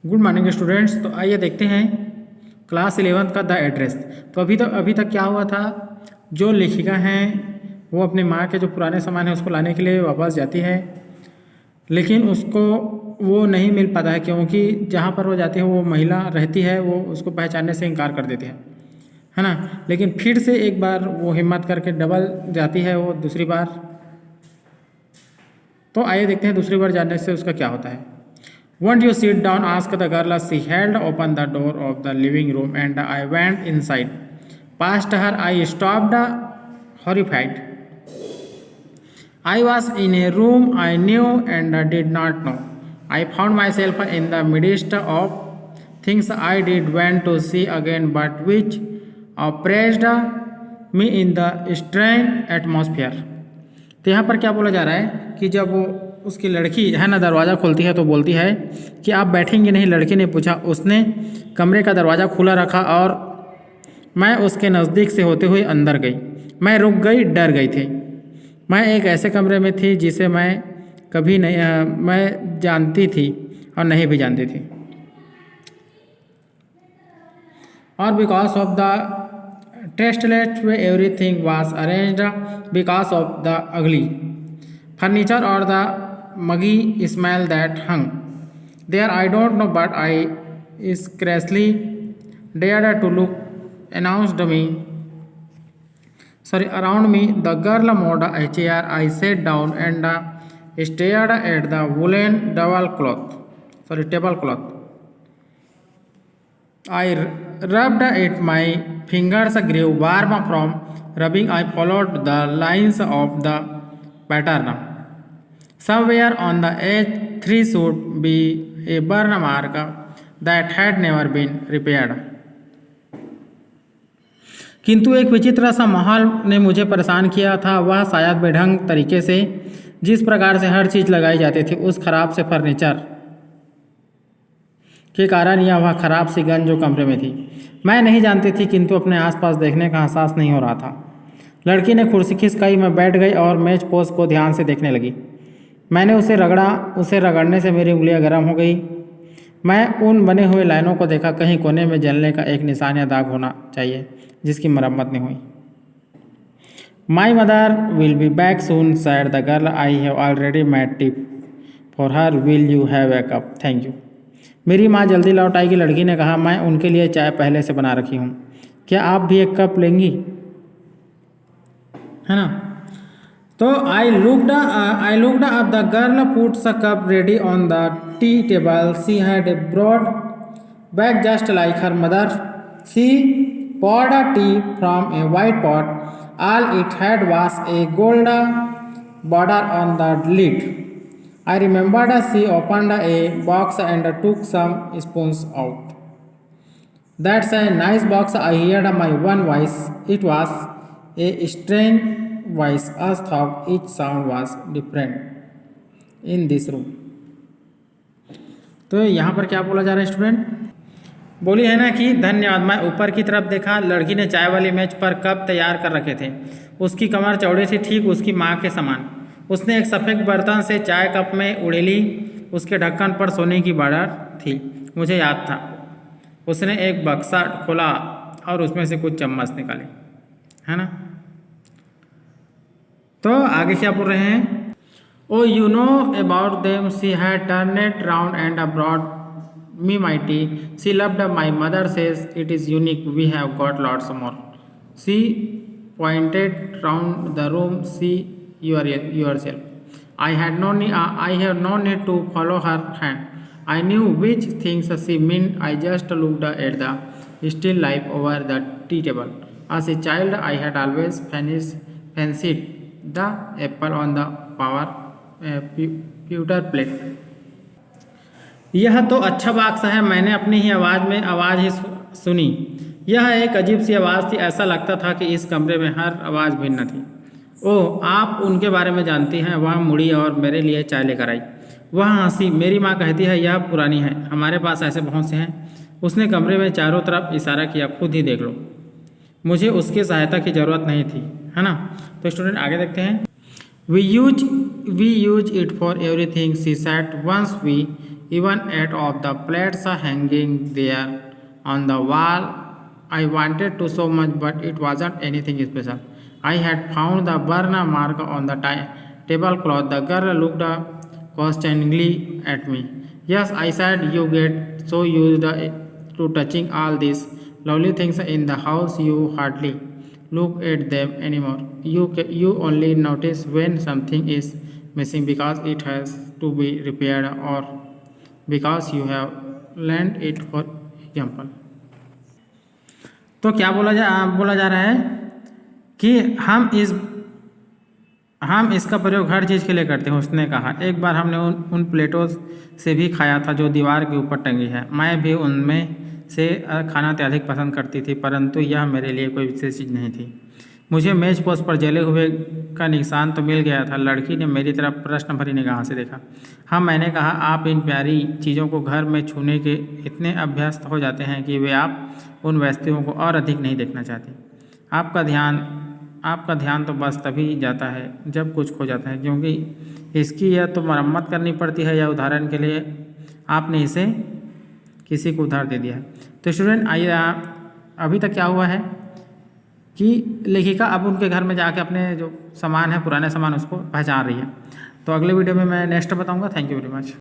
Good morning students. तो आइए देखते हैं क्लास 11th का द एड्रेस। तो अभी तक क्या हुआ था, जो लेखिका हैं वो अपनी माँ के जो पुराने सामान है उसको लाने के लिए वापस जाती है, लेकिन उसको वो नहीं मिल पाता है क्योंकि जहाँ पर वो जाती है वो महिला रहती है, वो उसको पहचानने से इनकार कर देती है ना। लेकिन फिर से एक बार वो हिम्मत करके डबल जाती है वो दूसरी बार। तो आइए देखते हैं दूसरी बार जाने से उसका क्या होता है। Won't you sit down? asked the girl. She held open the door of the living room and I went inside. Past her, I stopped horrified. I was in a room I knew and did not know. I found myself in the midst of things I did want to see again, but which oppressed me in the strange atmosphere. तो यहाँ पर क्या बोला जा रहा है कि जब वो उसकी लड़की है ना दरवाज़ा खोलती है तो बोलती है कि आप बैठेंगे नहीं। लड़की ने पूछा। उसने कमरे का दरवाज़ा खुला रखा और मैं उसके नज़दीक से होते हुए अंदर गई। मैं रुक गई, डर गई थी। मैं एक ऐसे कमरे में थी जिसे मैं कभी नहीं मैं जानती थी और नहीं भी जानती थी। और because of the tasteless way everything was arranged, because of the ugly furniture और the muggy smell that hung there. I don't know, but I scarcely dared to look around me. The girl moved a chair. I sat down and stared at the woolen tablecloth. I rubbed it. My fingers grew warm from rubbing. I followed the lines of the pattern. Somewhere on the edge, there should be a burn mark that had never been repaired. किंतु एक विचित्र सा माहौल ने मुझे परेशान किया था। वह शायद बेढंग तरीके से जिस प्रकार से हर चीज़ लगाई जाती थी उस खराब से फर्नीचर के कारण, या वह खराब सी गंध जो कमरे में थी। मैं नहीं जानती थी, किंतु अपने आसपास देखने का एहसास नहीं हो रहा था। लड़की ने कुर्सी खिसकाई। मैं बैठ गई और मेज पोस्ट को ध्यान से देखने लगी। मैंने उसे रगड़ा। उसे रगड़ने से मेरी उंगलियां गर्म हो गई। मैं उन बने हुए लाइनों को देखा। कहीं कोने में जलने का एक निशान या दाग होना चाहिए जिसकी मरम्मत नहीं हुई। My mother will be back soon sad the girl. I have already made tea for her. Will you have a cup? Thank you. मेरी माँ जल्दी लौट आएगी, लड़की ने कहा। मैं उनके लिए चाय पहले से बना रखी हूँ। क्या आप भी एक कप लेंगी? है ना। तो I looked up. The girl puts a cup ready on the tea table. She had a broad back just like her mother. She poured a tea from a white pot. All it had was a gold border on the lid. I remembered she opened a box and took some spoons out. That's a nice box, I heard my one voice. It was a strange voice, as thought each sound was different in this room. तो यहाँ पर क्या बोला जा रहा है student? बोली है ना कि धन्यवाद। मैं ऊपर की तरफ देखा। लड़की ने चाय वाली मेज पर कप तैयार कर रखे थे। उसकी कमर चौड़ी थी, ठीक उसकी माँ के समान। उसने एक सफ़ेद बर्तन से चाय कप में उड़ेली। उसके ढक्कन पर सोने की बॉर्डर थी। मुझे याद था। उसने एक बक्सा खोला और उसमें से कुछ चम्मच निकाले, है ना। तो आगे क्या बोल रहे हैं? Oh you know about them. She had turn it round and brought me my tea. She loved my mother says it is unique. We have got lots more. She pointed round the room. See yourself. I have no need to follow her hand. I knew which things she meant. I just looked at the still life over the tea table. As a child, I had always fancied the apple on the pewter plate. यह तो अच्छा box है। मैंने अपनी ही आवाज़ ही सुनी। यह एक अजीब सी आवाज़ थी। ऐसा लगता था कि इस कमरे में हर आवाज़ भिन्न थी। ओह, आप उनके बारे में जानती हैं। वह मुड़ी और मेरे लिए चाय लेकर आई। वह हंसी। मेरी माँ कहती है यह पुरानी है, हमारे पास ऐसे बहुत से हैं। उसने कमरे में चारों तरफ इशारा किया। खुद ही देख लो। मुझे उसकी सहायता की ज़रूरत नहीं थी, है ना। तो स्टूडेंट आगे देखते हैं। We use it for everything, she said. Once we even eight of the plates hanging there on the wall. I wanted to so much, but it wasn't anything special. I had found the burn mark on the tablecloth. The girl looked questioningly at me. Yes, I said, you get so used to touching all these lovely things in the house you hardly look at them anymore. You only notice when something is missing because it has to be repaired or because you have lent it, for example. तो क्या बोला जा रहा है कि हम इसका प्रयोग हर चीज़ के लिए करते हैं। उसने कहा, एक बार हमने उन प्लेटों से भी खाया था जो दीवार के ऊपर टंगी है। मैं भी उनमें से खाना अत्यधिक पसंद करती थी, परंतु यह मेरे लिए कोई विशेष चीज़ नहीं थी। मुझे मेज पोस्ट पर जले हुए का निशान तो मिल गया था। लड़की ने मेरी तरफ प्रश्न भरी निगाह से देखा। हाँ, मैंने कहा, आप इन प्यारी चीज़ों को घर में छूने के इतने अभ्यस्त हो जाते हैं कि वे आप उन वस्तुओं को और अधिक नहीं देखना चाहते। आपका ध्यान तो बस तभी जाता है जब कुछ खो जाता है, क्योंकि इसकी या तो मरम्मत करनी पड़ती है या उदाहरण के लिए आपने इसे किसी को उधार दे दिया है। तो स्टूडेंट, आइए, अभी तक क्या हुआ है कि लेखिका अब उनके घर में जाके अपने जो सामान है, पुराने सामान, उसको पहचान रही है। तो अगले वीडियो में मैं नेक्स्ट बताऊंगा। Thank you very much.